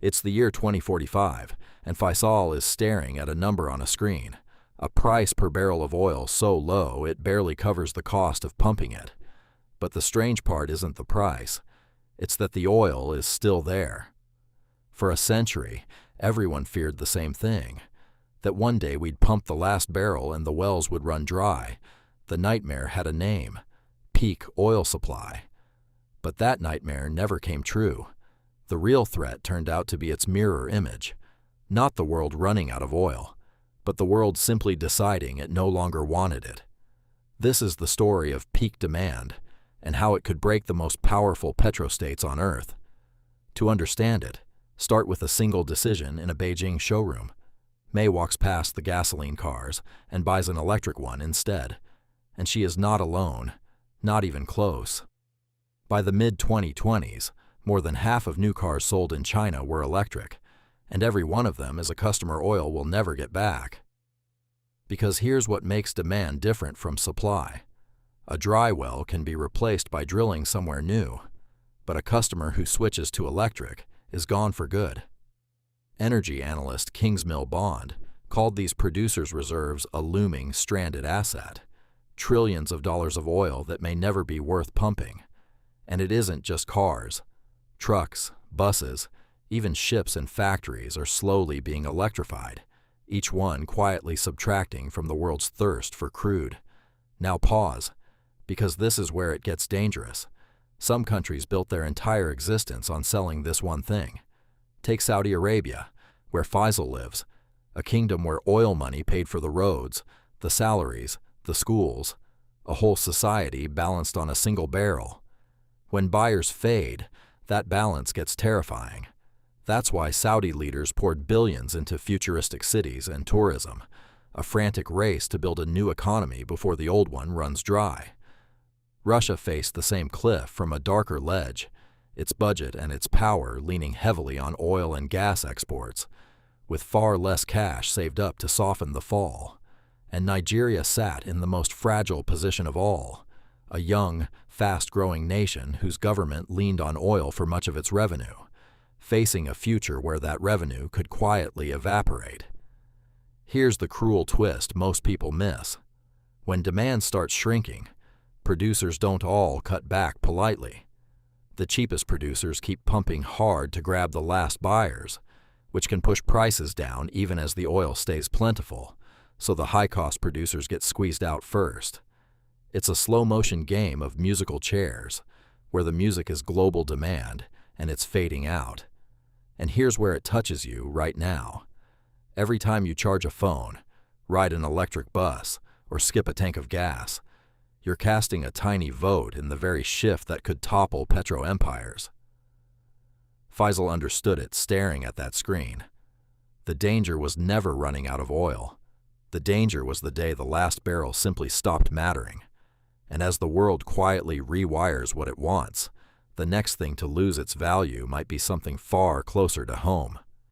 It's the year 2045, and Faisal is staring at a number on a screen, a price per barrel of oil so low it barely covers the cost of pumping it. But the strange part isn't the price, it's that the oil is still there. For a century, everyone feared the same thing, that one day we'd pump the last barrel and the wells would run dry. The nightmare had a name: peak oil supply. But that nightmare never came true. The real threat turned out to be its mirror image, not the world running out of oil, but the world simply deciding it no longer wanted it. This is the story of peak demand and how it could break the most powerful petrostates on Earth. To understand it, start with a single decision in a Beijing showroom. May walks past the gasoline cars and buys an electric one instead. And she is not alone, not even close. By the mid-2020s, more than half of new cars sold in China were electric, and every one of them is a customer oil will never get back. Because here's what makes demand different from supply. A dry well can be replaced by drilling somewhere new, but a customer who switches to electric is gone for good. Energy analyst Kingsmill Bond called these producers' reserves a looming stranded asset, trillions of dollars of oil that may never be worth pumping. And it isn't just cars. Trucks, buses, even ships and factories are slowly being electrified, each one quietly subtracting from the world's thirst for crude. Now pause, because this is where it gets dangerous. Some countries built their entire existence on selling this one thing. Take Saudi Arabia, where Faisal lives, a kingdom where oil money paid for the roads, the salaries, the schools, a whole society balanced on a single barrel. When buyers fade, that balance gets terrifying. That's why Saudi leaders poured billions into futuristic cities and tourism, a frantic race to build a new economy before the old one runs dry. Russia faced the same cliff from a darker ledge, its budget and its power leaning heavily on oil and gas exports, with far less cash saved up to soften the fall. And Nigeria sat in the most fragile position of all, a young, fast-growing nation whose government leaned on oil for much of its revenue, facing a future where that revenue could quietly evaporate. Here's the cruel twist most people miss. When demand starts shrinking, producers don't all cut back politely. The cheapest producers keep pumping hard to grab the last buyers, which can push prices down even as the oil stays plentiful, so the high-cost producers get squeezed out first. It's a slow-motion game of musical chairs, where the music is global demand and it's fading out. And here's where it touches you right now. Every time you charge a phone, ride an electric bus, or skip a tank of gas, you're casting a tiny vote in the very shift that could topple petro-empires. Faisal understood it staring at that screen. The danger was never running out of oil. The danger was the day the last barrel simply stopped mattering. And as the world quietly rewires what it wants, the next thing to lose its value might be something far closer to home.